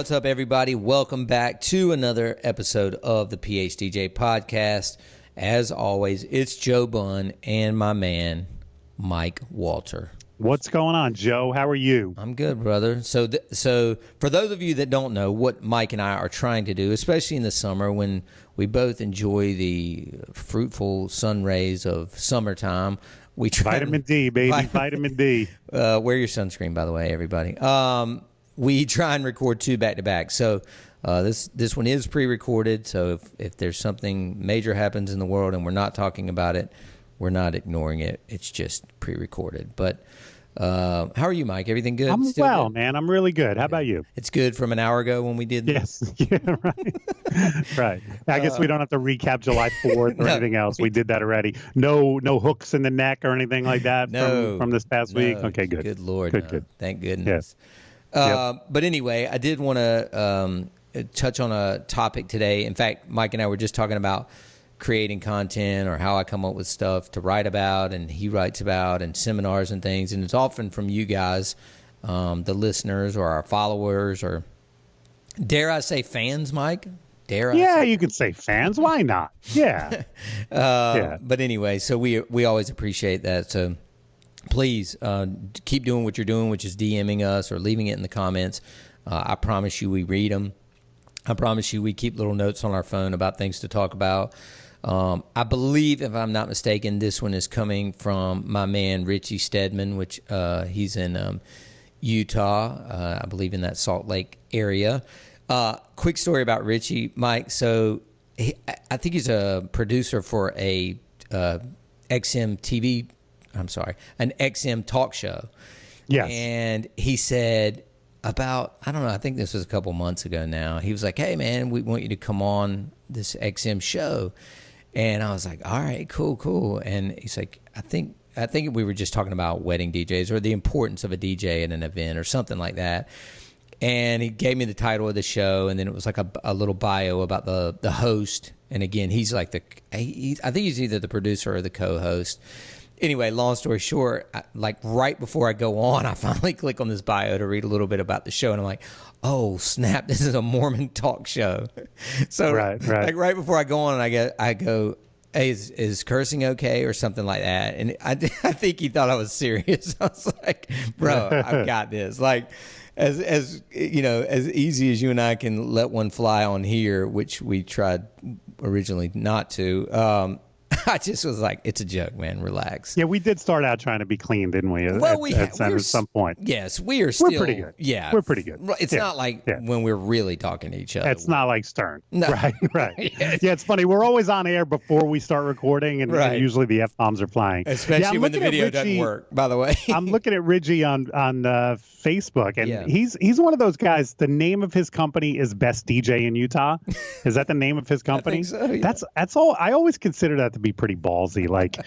What's up, everybody? Welcome back to another episode of the PHDJ podcast. As always, it's Joe Bunn and my man, Mike Walter. What's going on, Joe? How are you? I'm good, brother. So for those of you that don't know what Mike and I are trying to do, especially in the summer when we both enjoy the fruitful sun rays of summertime, we try Vitamin D, baby. Vitamin D. Wear your sunscreen, by the way, everybody. We try and record two back-to-back. So this one is pre-recorded. So if there's something major happens in the world and we're not talking about it, we're not ignoring it. It's just pre-recorded. But how are you, Mike? Everything good? I'm Still well, good? man. I'm really good. How about you? It's good from an hour ago when we did this. Yes. Yeah, right. Right. I guess we don't have to recap July 4th or anything else. We did that already. No hooks in the neck or anything like that from this past week? Okay, good. Good Lord. Good. Thank goodness. Yes. But anyway, I did want to touch on a topic today. In fact, Mike and I were just talking about creating content or how I come up with stuff to write about and he writes about and seminars and things. And it's often from you guys, the listeners or our followers or dare I say fans, Mike? You could say fans. Why not? Yeah. But anyway, so we always appreciate that. So please keep doing what you're doing, which is DMing us or leaving it in the comments. I promise you we read them. I promise you we keep little notes on our phone about things to talk about. I believe, if I'm not mistaken, this one is coming from my man Richie Stedman, which he's in Utah, I believe in that Salt Lake area. Quick story about Richie, Mike. So I think he's a producer for a an XM talk show. Yes. And he said about, I don't know, I think this was a couple months ago now. He was like, hey, man, we want you to come on this XM show. And I was like, all right, cool. And he's like, I think we were just talking about wedding DJs or the importance of a DJ at an event or something like that. And he gave me the title of the show, and then it was like a little bio about the host. And again, he's like I think he's either the producer or the co-host. Anyway, long story short, like right before I go on, I finally click on this bio to read a little bit about the show, and I'm like, oh snap, this is a Mormon talk show. So right. Like right before I go on, I go, hey, is cursing okay or something like that? And I think he thought I was serious. I was like, bro, I've got this. Like, as you know, as easy as you and I can let one fly on here, which we tried originally not to. I just was like, it's a joke, man. Relax. Yeah, we did start out trying to be clean, didn't we? Well, at some point. Yes, we're pretty good. Yeah, we're pretty good. It's not like when we're really talking to each other. It's not like Stern. No. Right. Yeah, it's funny. We're always on air before we start recording, and usually the F-bombs are flying. Especially when the video doesn't work, by the way. I'm looking at Richie on Facebook, and he's one of those guys. The name of his company is Best DJ in Utah. Is that the name of his company? I think so, yeah. That's all. I always consider that to be pretty ballsy. Like,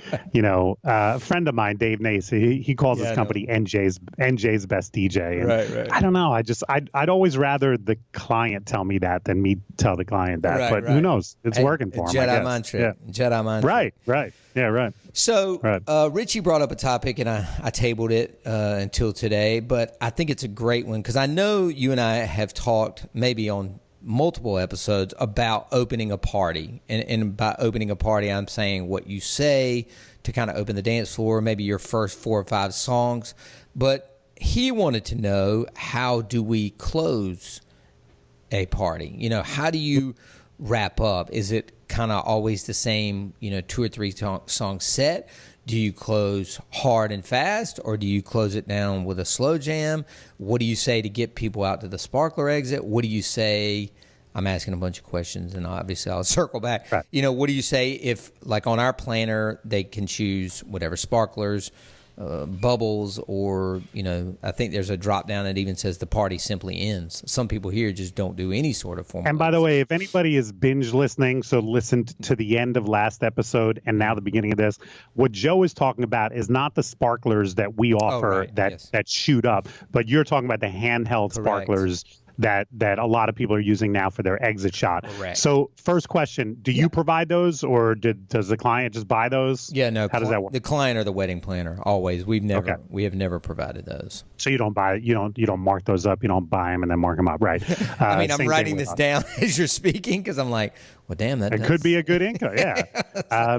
a friend of mine, Dave Nace, he calls his company NJ's Best DJ. And right. I don't know. I'd always rather the client tell me that than me tell the client that. But who knows? It's working for him. Jedi mind trick. Jedi mind trick. Right. Yeah, right. So Richie brought up a topic, and I tabled it until today, but I think it's a great one because I know you and I have talked maybe on multiple episodes about opening a party. And by opening a party, I'm saying what you say to kind of open the dance floor, maybe your first 4 or 5 songs. But he wanted to know, how do we close a party? You know, how do you wrap up? Is it kind of always the same, 2 or 3 song set? Do you close hard and fast, or do you close it down with a slow jam? What do you say to get people out to the sparkler exit? What do you say I'm asking a bunch of questions, and obviously I'll circle back. Right. You know, what do you say if, like on our planner, they can choose whatever, sparklers, bubbles, or, you know, I think there's a drop down that even says the party simply ends. Some people here just don't do any sort of formal. And by the way, if anybody is binge listening, so listen to the end of last episode and now the beginning of this, what Joe is talking about is not the sparklers that we offer that shoot up, but you're talking about the handheld sparklers that a lot of people are using now for their exit shot. Correct. So first question, do you provide those, or does the client just buy those? Yeah, no. How does that work? The client or the wedding planner, always. We have never provided those. So you don't don't mark those up, you don't buy them and then mark them up, right? I mean, I'm writing this down as you're speaking because I'm like, well, damn, that could be a good income. Yeah.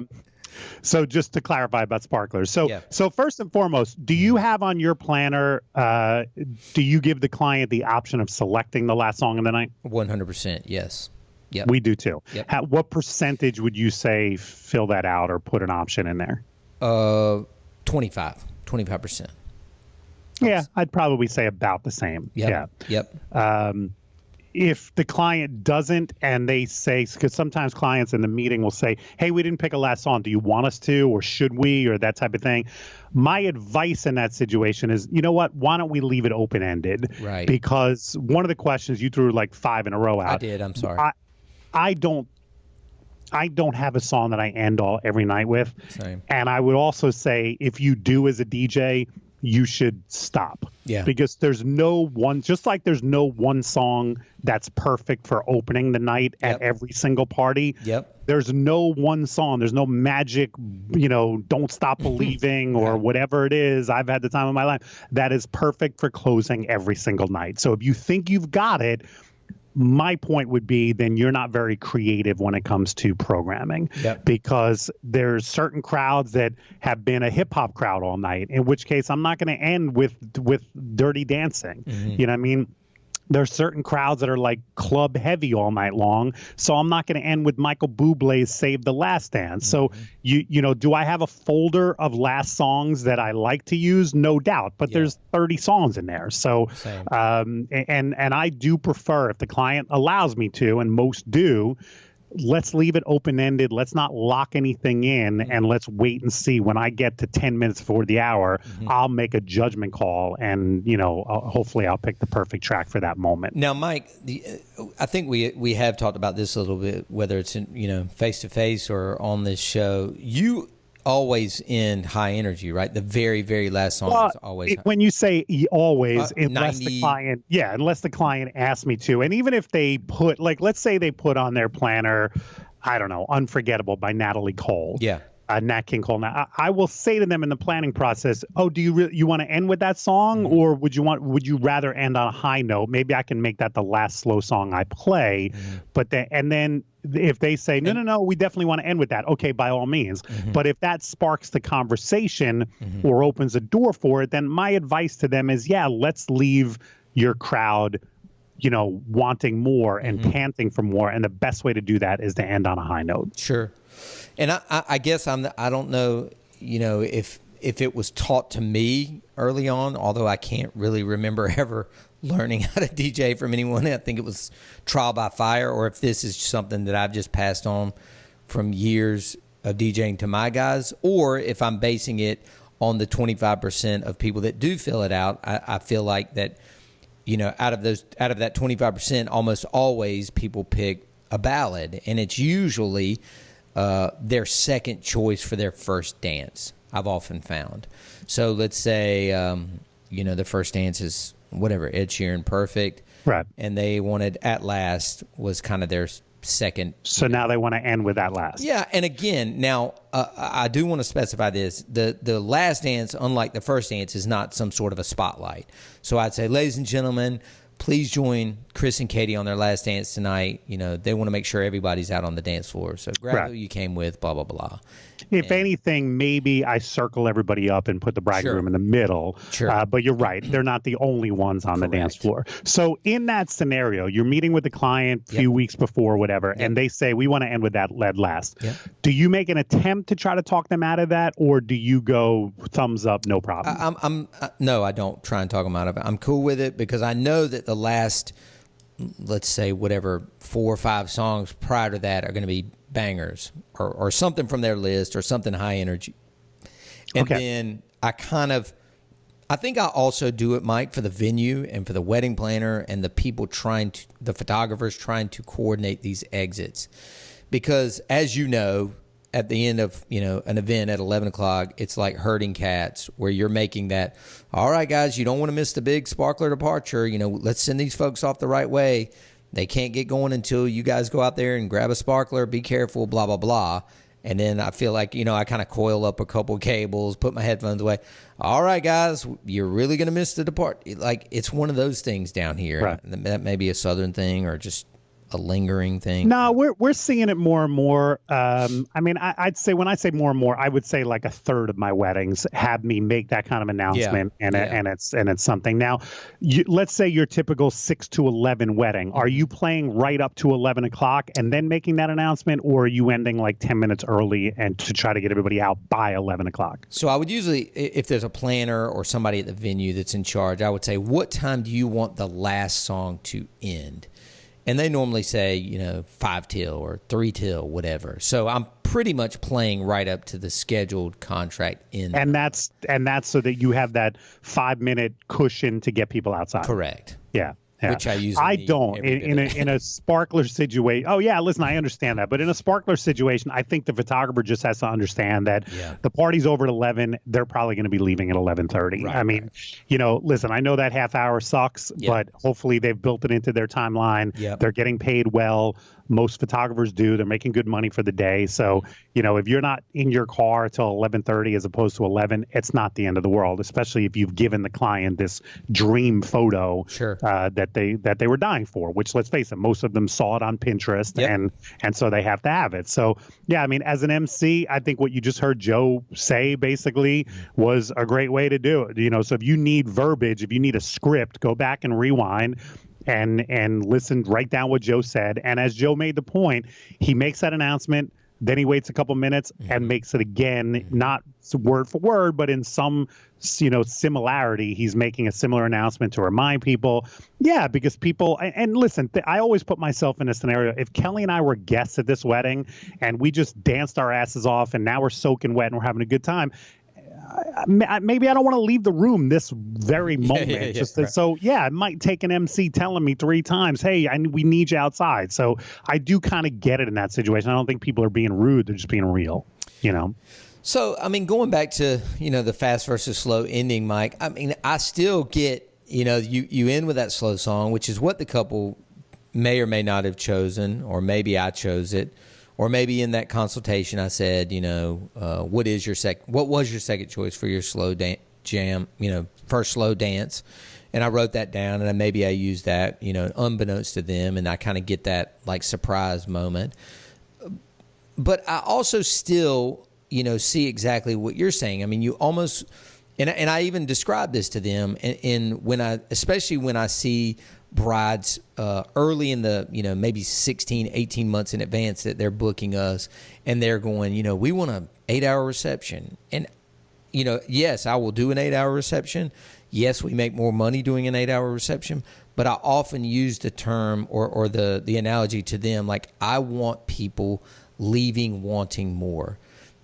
So just to clarify about sparklers. So first and foremost, do you have on your planner, do you give the client the option of selecting the last song of the night? 100%, yes. Yep. We do too. Yep. What percentage would you say fill that out or put an option in there? 25%. Yeah, I'd probably say about the same. Yep. Yeah. Yep. If the client doesn't, and they say, because sometimes clients in the meeting will say, hey, we didn't pick a last song. Do you want us to, or should we, or that type of thing? My advice in that situation is, you know what? Why don't we leave it open-ended? Right. Because one of the questions, you threw like 5 in a row out. I did. I'm sorry. I don't have a song that I end every night with. Same. And I would also say, if you do as a DJ, you should stop. Yeah. Because there's no one, just like there's no one song that's perfect for opening the night at every single party. Yep. There's no one song. There's no magic, Don't Stop Believing or whatever it is. I've had the time of my life that is perfect for closing every single night. So if you think you've got it, my point would be then you're not very creative when it comes to programming. Yep. Because there's certain crowds that have been a hip hop crowd all night, in which case I'm not going to end with Dirty Dancing. Mm-hmm. You know what I mean? There's certain crowds that are like club heavy all night long. So I'm not going to end with Michael Bublé's Save the Last Dance. So, do I have a folder of last songs that I like to use? No doubt. But there's 30 songs in there. So, and I do prefer, if the client allows me to, and most do, let's leave it open-ended. Let's not lock anything in, and let's wait and see. When I get to 10 minutes before the hour, I'll make a judgment call, and hopefully I'll pick the perfect track for that moment. Now, Mike, I think we have talked about this a little bit, whether it's in face-to-face or on this show. You always end high energy, right? The very, very last song is always when you say always, unless 90... unless the client asks me to. And even if they put, like, let's say they put on their planner, I don't know, Unforgettable by Natalie Cole. Yeah. Nat King Cole. Now, I will say to them in the planning process, "Oh, do you want to end with that song, or would you rather end on a high note? Maybe I can make that the last slow song I play." But then if they say no, we definitely want to end with that. Okay, by all means. But if that sparks the conversation or opens a door for it, then my advice to them is, let's leave your crowd, wanting more and panting for more. And the best way to do that is to end on a high note. Sure. And I guess I don't know, if it was taught to me early on, although I can't really remember ever learning how to DJ from anyone. I think it was trial by fire, or if this is something that I've just passed on from years of DJing to my guys, or if I'm basing it on the 25% of people that do fill it out. I feel like that, out of that 25%, almost always people pick a ballad, and it's usually their second choice for their first dance, I've often found. So let's say, the first dance is whatever, Ed Sheeran, Perfect. Right. And they wanted At Last was kind of their second. So now they want to end with At Last. Yeah. And again, now I do want to specify this. The last dance, unlike the first dance, is not some sort of a spotlight. So I'd say, ladies and gentlemen, please join Chris and Katie on their last dance tonight. They want to make sure everybody's out on the dance floor. So grab who you came with, blah, blah, blah. If anything, maybe I circle everybody up and put the bridegroom in the middle. Sure. But you're right. They're not the only ones on the dance floor. So in that scenario, you're meeting with the client a few weeks before, whatever, and they say, we want to end with that lead last. Yep. Do you make an attempt to try to talk them out of that, or do you go thumbs up, no problem? No, I don't try and talk them out of it. I'm cool with it because I know that the last let's say whatever 4 or 5 songs prior to that are going to be bangers or something from their list or something high energy. And then I think I also do it, Mike, for the venue and for the wedding planner and the people the photographers trying to coordinate these exits. Because as you know, at the end of, an event at 11 o'clock, it's like herding cats where you're making that, all right, guys, you don't want to miss the big sparkler departure. Let's send these folks off the right way. They can't get going until you guys go out there and grab a sparkler, be careful, blah, blah, blah. And then I feel like, I kind of coil up a couple cables, put my headphones away. All right, guys, you're really going to miss the depart. Like, it's one of those things down here. Right. That may be a Southern thing or just a lingering thing. No, we're seeing it more and more. I'd say when I say more and more, I would say like a third of my weddings have me make that kind of announcement, and it's something. Now, let's say your typical 6 to 11 wedding. Are you playing right up to 11 o'clock and then making that announcement, or are you ending like 10 minutes early and to try to get everybody out by 11 o'clock? So I would usually, if there's a planner or somebody at the venue that's in charge, I would say, what time do you want the last song to end? And they normally say, 5 till or 3 till, whatever. So I'm pretty much playing right up to the scheduled contract in. And that's so that you have that 5-minute cushion to get people outside. Correct. Yeah. Yeah. Which I usually don't in a sparkler situation. Oh yeah, listen, I understand that, but in a sparkler situation, I think the photographer just has to understand that the party's over at 11. They're probably going to be leaving at 11:30. Right, listen, I know that half hour sucks, but hopefully they've built it into their timeline. They're getting paid well. Most photographers do. They're making good money for the day. So, if you're not in your car till 11:30 as opposed to 11, it's not the end of the world, especially if you've given the client this dream photo that they were dying for, which, let's face it, most of them saw it on Pinterest and so they have to have it. So, as an MC, I think what you just heard Joe say basically was a great way to do it. So if you need verbiage, if you need a script, go back and rewind and listen, write down what Joe said. And as Joe made the point, he makes that announcement, then he waits a couple minutes and makes it again, not word for word, but in some, similarity. He's making a similar announcement to remind people. Yeah, because people, and listen, I always put myself in a scenario. If Kelly and I were guests at this wedding and we just danced our asses off and now we're soaking wet and we're having a good time, maybe I don't want to leave the room this very moment. So it might take an MC telling me 3 times, hey, we need you outside. So I do kind of get it in that situation. I don't think people are being rude. They're just being real, So, going back to, the fast versus slow ending, Mike, I still get, you end with that slow song, which is what the couple may or may not have chosen, or maybe I chose it. Or maybe in that consultation, I said, what was your second choice for your slow jam, first slow dance? And I wrote that down, and maybe I used that, unbeknownst to them, and I kind of get that like surprise moment. But I also still, see exactly what you're saying. You almost, and I even describe this to them, especially when I see brides early in the, maybe 16, 18 months in advance that they're booking us, and they're going, we want an 8-hour reception. And, yes, I will do an 8-hour reception. Yes, we make more money doing an 8-hour reception, but I often use the term or the analogy to them, like, I want people leaving wanting more.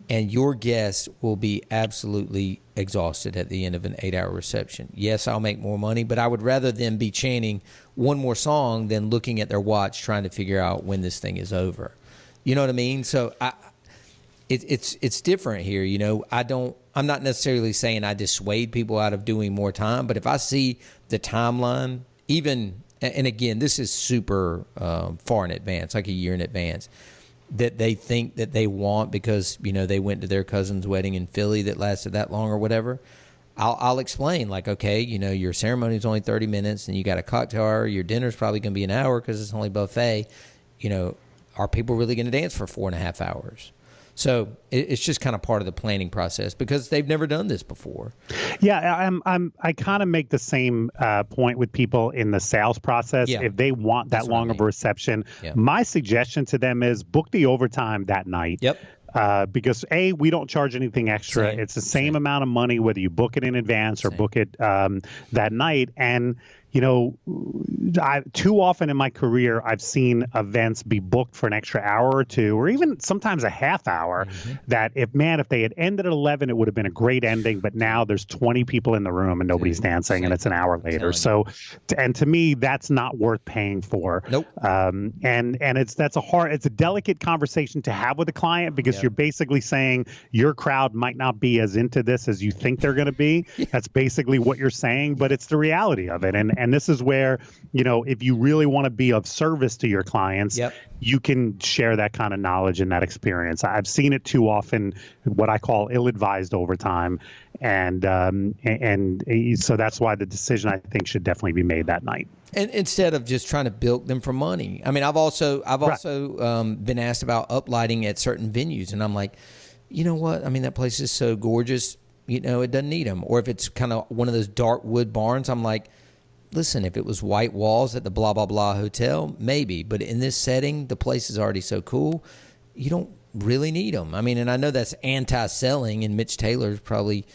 And your guests will be absolutely exhausted at the end of an 8-hour reception. Yes, I'll make more money, but I would rather them be chanting one more song than looking at their watch trying to figure out when this thing is over. You know what I mean? So it's different here. I'm not necessarily saying I dissuade people out of doing more time, but if I see the timeline, even, and again, this is super far in advance, like a year in advance, that they think that they want because, they went to their cousin's wedding in Philly that lasted that long or whatever, I'll explain, like, okay, your ceremony is only 30 minutes and you got a cocktail hour, your dinner's probably going to be an hour because it's only buffet. Are people really going to dance for 4.5 hours? So it's just kind of part of the planning process because they've never done this before. Yeah, I kind of make the same point with people in the sales process. Yeah. If they want that long of a reception, my suggestion to them is book the overtime that night. Yep. Because we don't charge anything extra. It's the same amount of money whether you book it in advance or book it that night. And too often in my career, I've seen events be booked for an extra hour or two, or even sometimes a half hour. That if they had ended at 11, it would have been a great ending. But now there's 20 people in the room and nobody's dancing, and it's an hour later. So, and to me, that's not worth paying for. Nope. And it's a delicate conversation to have with a client, because you're basically saying your crowd might not be as into this as you think they're going to be. That's basically what you're saying, but it's the reality of it. And this is where, if you really want to be of service to your clients, you can share that kind of knowledge and that experience. I've seen it too often, what I call ill-advised overtime. And so that's why the decision, I think, should definitely be made that night. And instead of just trying to bilk them for money. I mean, I've also been asked about uplighting at certain venues, and I'm like, you know what? I mean, that place is so gorgeous, it doesn't need them. Or if it's kind of one of those dark wood barns, I'm like, listen, if it was white walls at the blah, blah, blah hotel, maybe. But in this setting, the place is already so cool, you don't really need them. I mean, and I know that's anti-selling, and Mitch Taylor's probably,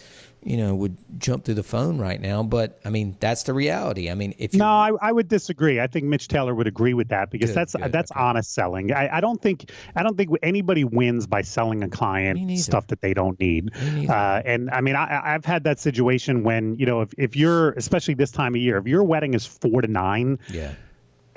would jump through the phone right now. But, I mean, that's the reality. I mean, I would disagree. I think Mitch Taylor would agree with that, because that's honest selling. I don't think anybody wins by selling a client stuff that they don't need. And, I mean, I've had that situation when, if you're, especially this time of year, if your wedding is 4 to 9,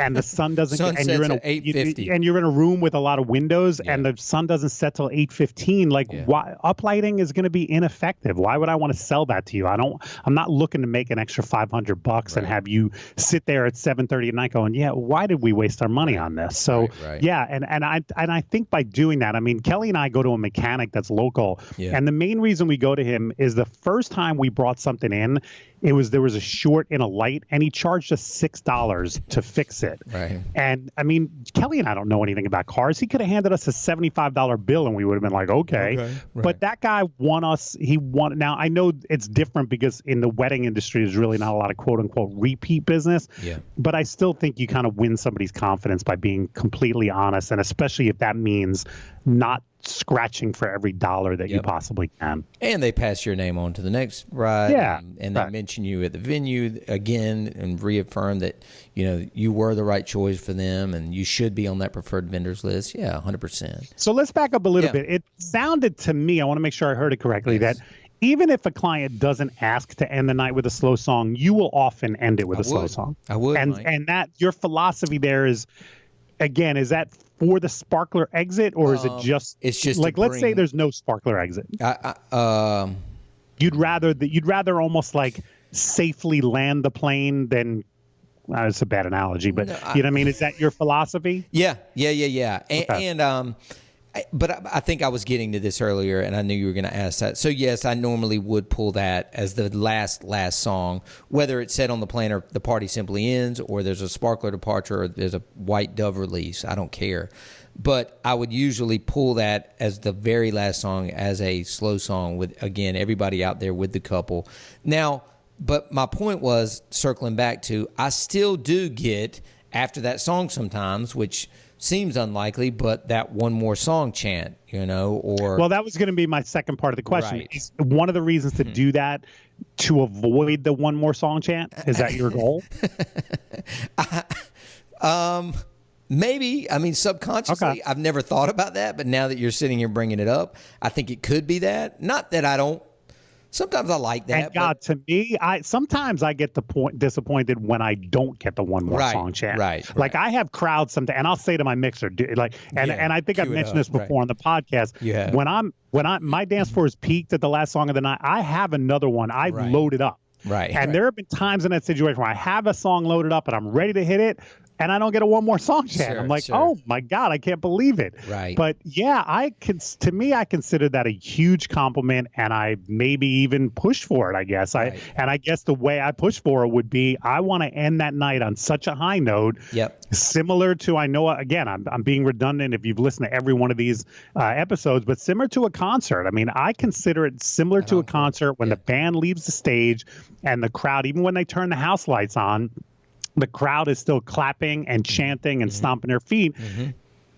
and the sun doesn't and you're in a room with a lot of windows, and the sun doesn't set till 8:15, why uplighting is going to be ineffective. Why would I want to sell that to you? I'm not looking to make an extra $500 and have you sit there at 7:30 at night going, why did we waste our money on this? So and I think by doing that, I mean, Kelly and I go to a mechanic that's local, and the main reason we go to him is the first time we brought something in, there was a short in a light, and he charged us $6 to fix it. Right. And I mean, Kelly and I don't know anything about cars. He could have handed us a $75 bill, and we would have been like, okay. Right. But that guy won us. Now I know it's different, because in the wedding industry, there's really not a lot of quote unquote repeat business. Yeah. But I still think you kind of win somebody's confidence by being completely honest, and especially if that means not scratching for every dollar that you possibly can. And they pass your name on to the next bride. And they mention you at the venue again and reaffirm that, you were the right choice for them and you should be on that preferred vendors list. 100%. So let's back up a little bit. It sounded to me, I want to make sure I heard it correctly, that even if a client doesn't ask to end the night with a slow song, you will often end it with a slow song. I would. And that your philosophy there is, again, is that for the sparkler exit, or is it just? It's just like, let's say there's no sparkler exit. You'd rather almost like safely land the plane than. It's a bad analogy, but you know what I mean. Is that your philosophy? Yeah. And but I think I was getting to this earlier, and I knew you were going to ask that. So yes, I normally would pull that as the last song, whether it's set on the plane or the party simply ends, or there's a sparkler departure, or there's a white dove release. I don't care, but I would usually pull that as the very last song, as a slow song with, again, everybody out there with the couple. Now, but my point was, circling back to, I still do get after that song sometimes, which seems unlikely, but that one more song chant, or... Well, that was going to be my second part of the question. Right. Is one of the reasons to do that to avoid the one more song chant? Is that your goal? Maybe. I mean, subconsciously, I've never thought about that, but now that you're sitting here bringing it up, I think it could be that. Not that I don't. Sometimes I like that. And God, to me, sometimes I get disappointed when I don't get the one more song chant. Right. Like I have crowds sometimes, and I'll say to my mixer, and I think I've mentioned this before on the podcast. Yeah. When my dance floor is peaked at the last song of the night, I have another one I've loaded up. Right. And there have been times in that situation where I have a song loaded up and I'm ready to hit it, and I don't get a one more song chant. I'm like, oh my God, I can't believe it. Right. But yeah, I consider that a huge compliment, and I maybe even push for it, I guess. Right. I guess the way I push for it would be, I want to end that night on such a high note. Yep. Similar to, I know, again, I'm being redundant if you've listened to every one of these episodes, but similar to a concert. I mean, I consider it similar to a concert when the band leaves the stage and the crowd, even when they turn the house lights on, the crowd is still clapping and chanting and stomping their feet.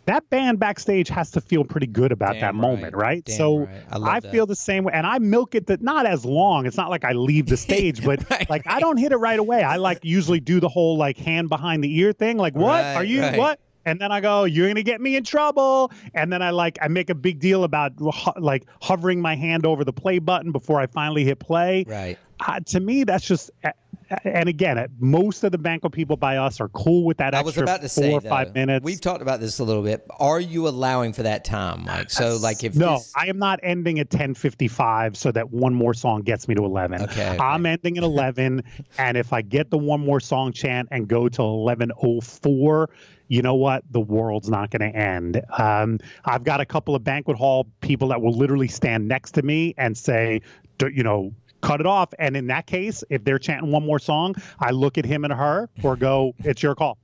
that band backstage has to feel pretty good about that moment, right? Damn So right. I feel the same way, and I milk it that not as long. It's not like I leave the stage, but like I don't hit it right away. I like usually do the whole like hand behind the ear thing. Like, what are you? What? And then I go, you're going to get me in trouble. And then I make a big deal about like hovering my hand over the play button before I finally hit play. Right. To me, that's just, and again, most of the banquet people by us are cool with that extra 4 or 5 minutes. We've talked about this a little bit. Are you allowing for that time, Mike? So like if I am not ending at 10:55 so that one more song gets me to 11. Okay. I'm ending at 11, and if I get the one more song chant and go to 11:04, you know what? The world's not going to end. I've got a couple of banquet hall people that will literally stand next to me and say, cut it off. And in that case, if they're chanting one more song, I look at him and her or go, it's your call.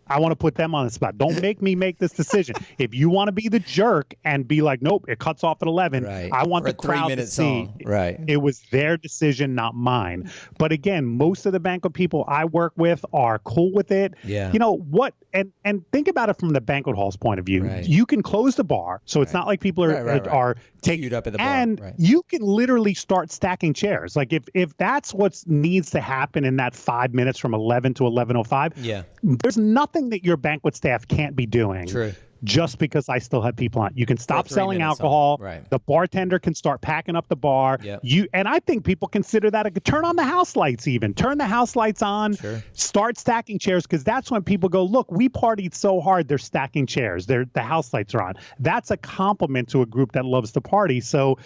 I want to put them on the spot. Don't make me make this decision. If you want to be the jerk and be like, nope, it cuts off at 11. Right. I want the crowd to see right. It was their decision, not mine. But again, most of the banquet people I work with are cool with it. Yeah. You know what? And think about it from the banquet hall's point of view. Right. You can close the bar, so it's not like people are taking up at the bar. And you can literally start stacking chairs. Like if that's what needs to happen in that 5 minutes from 11 to 11:05. Yeah. There's nothing that your banquet staff can't be doing. True. Just because I still have people on. You can stop selling alcohol. Right. The bartender can start packing up the bar. Yep. And I think people consider that turn on the house lights even. Turn the house lights on. Sure. Start stacking chairs, because that's when people go, look, we partied so hard, they're stacking chairs. The house lights are on. That's a compliment to a group that loves to party. So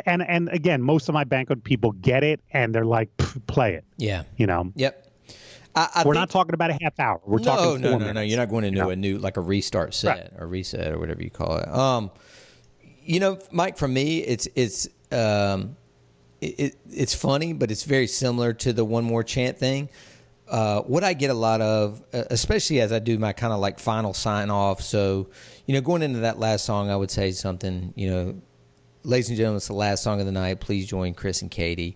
and again, most of my banquet people get it and they're like, play it. Yeah. Yep. We're not talking about a half hour. We're talking 4 minutes. No. You're not going into a new, like a restart set or reset or whatever you call it. Mike, for me, it's funny, but it's very similar to the one more chant thing. What I get a lot of, especially as I do my kind of like final sign off. So, going into that last song, I would say something, ladies and gentlemen, it's the last song of the night. Please join Chris and Katie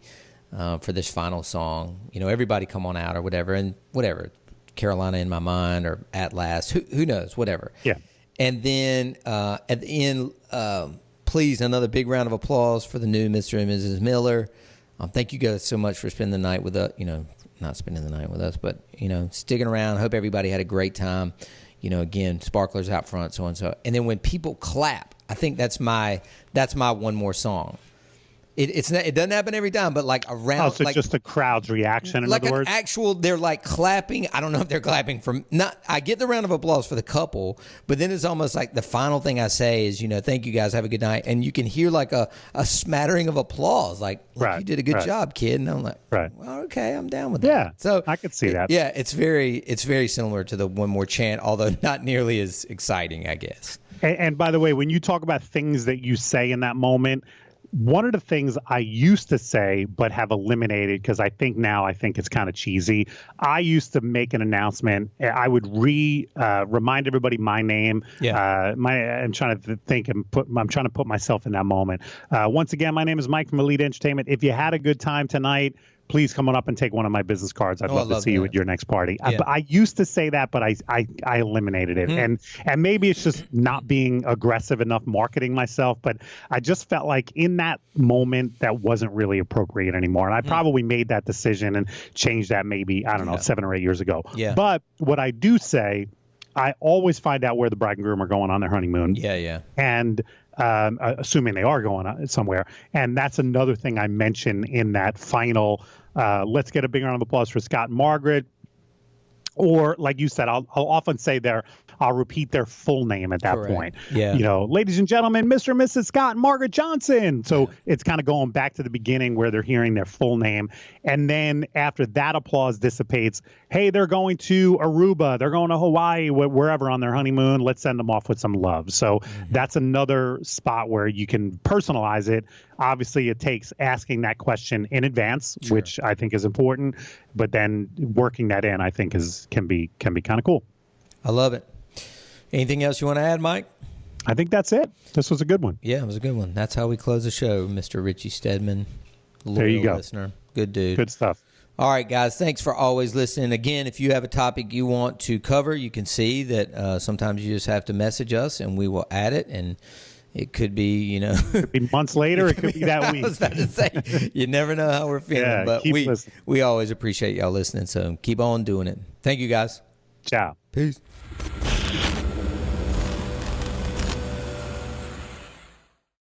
for this final song. Everybody come on out or whatever, and whatever, Carolina in my mind or At Last, who knows, whatever. Yeah. And then at the end, please, another big round of applause for the new Mr. and Mrs. Miller. Thank you guys so much for spending the night with us, not spending the night with us, but, sticking around. Hope everybody had a great time. Again, sparklers out front, so and so. And then when people clap, I think that's my one more song. It doesn't happen every time, but like around. Oh, so just the crowd's reaction, in other words? They're like clapping. I don't know if they're clapping I get the round of applause for the couple, but then it's almost like the final thing I say is, thank you guys, have a good night. And you can hear like a smattering of applause, like you did a good job, kid. And I'm like, well, okay, I'm down with that. Yeah, so I could see that. Yeah, it's very similar to the one more chant, although not nearly as exciting, I guess. And by the way, when you talk about things that you say in that moment, one of the things I used to say but have eliminated, because I think it's kind of cheesy. I used to make an announcement. I would remind everybody my name. Yeah. I'm trying to think and I'm trying to put myself in that moment. Once again, my name is Mike from Elite Entertainment. If you had a good time tonight, please come on up and take one of my business cards. I'd love to see you at your next party. Yeah. I used to say that, but I eliminated it. And maybe it's just not being aggressive enough marketing myself, but I just felt like in that moment that wasn't really appropriate anymore. And I probably made that decision and changed that maybe, 7 or 8 years ago. Yeah. But what I do say, I always find out where the bride and groom are going on their honeymoon. Yeah. And assuming they are going somewhere. And that's another thing I mentioned in that final, let's get a big round of applause for Scott and Margaret. Or like you said, I'll often say I'll repeat their full name at that point. Yeah. Ladies and gentlemen, Mr. and Mrs. Scott and Margaret Johnson. So it's kind of going back to the beginning where they're hearing their full name. And then after that applause dissipates, hey, they're going to Aruba, they're going to Hawaii, wherever on their honeymoon. Let's send them off with some love. So that's another spot where you can personalize it. Obviously, it takes asking that question in advance, which I think is important. But then working that in, I think can be kind of cool. I love it. Anything else you want to add, Mike? I think that's it. This was a good one. Yeah, it was a good one. That's how we close the show, Mr. Richie Stedman. There you go. Listener. Good dude. Good stuff. All right, guys, thanks for always listening. Again, if you have a topic you want to cover, you can see that sometimes you just have to message us and we will add it. And it could be, it could be months later. It could be that week. I was about to say, you never know how we're feeling. Yeah, but we always appreciate y'all listening. So keep on doing it. Thank you, guys. Ciao. Peace.